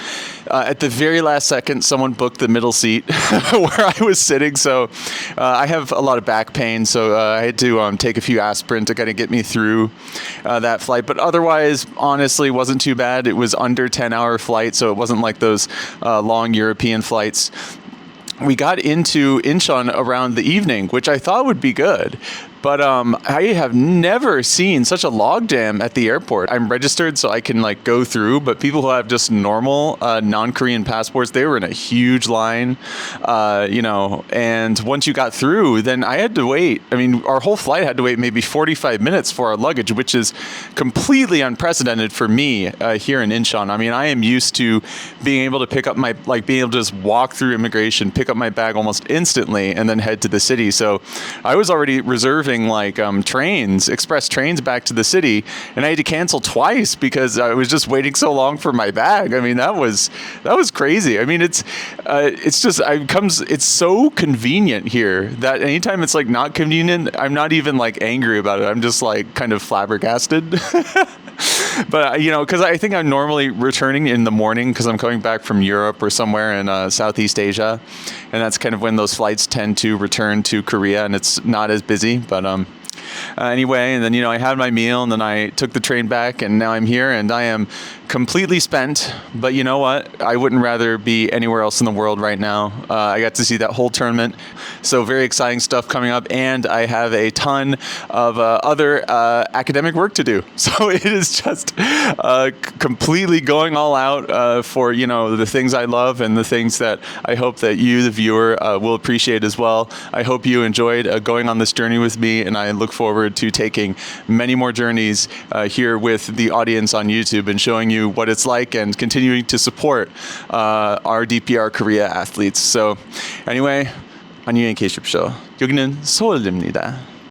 at the very last second, someone booked the middle seat where I was sitting. So I have a lot of back pain. So I had to take a few aspirin to kind of get me through that flight. But otherwise, honestly, wasn't too bad. It was under 10-hour flight. So it wasn't like those long European flights. We got into Inchon around the evening, which I thought would be good. But I have never seen such a logjam at the airport. I'm registered so I can go through, but people who have just normal non-Korean passports, they were in a huge line, and once you got through, then I had to wait. I mean, our whole flight had to wait maybe 45 minutes for our luggage, which is completely unprecedented for me here in Incheon. I mean, I am used to being able to pick up my, being able to just walk through immigration, pick up my bag almost instantly, and then head to the city. So I was already reserving trains, express trains back to the city, and I had to cancel twice because I was just waiting so long for my bag. I mean, that was crazy. I mean, it's so convenient here that anytime it's not convenient, I'm not even angry about it. I'm just kind of flabbergasted. But because I think I'm normally returning in the morning because I'm coming back from Europe or somewhere in Southeast Asia, and that's kind of when those flights tend to return to Korea, and it's not as busy. But anyway, and then I had my meal, and then I took the train back, and now I'm here, and I am completely spent. But you know what? I wouldn't rather be anywhere else in the world right now. I got to see that whole tournament, so very exciting stuff coming up, and I have a ton of other academic work to do. So it is just completely going all out for the things I love and the things that I hope that you, the viewer, will appreciate as well. I hope you enjoyed going on this journey with me, and I look forward to taking many more journeys here with the audience on YouTube and showing you what it's like and continuing to support our DPR Korea athletes. So anyway, 안녕히 계십시오. 여기는 서울입니다.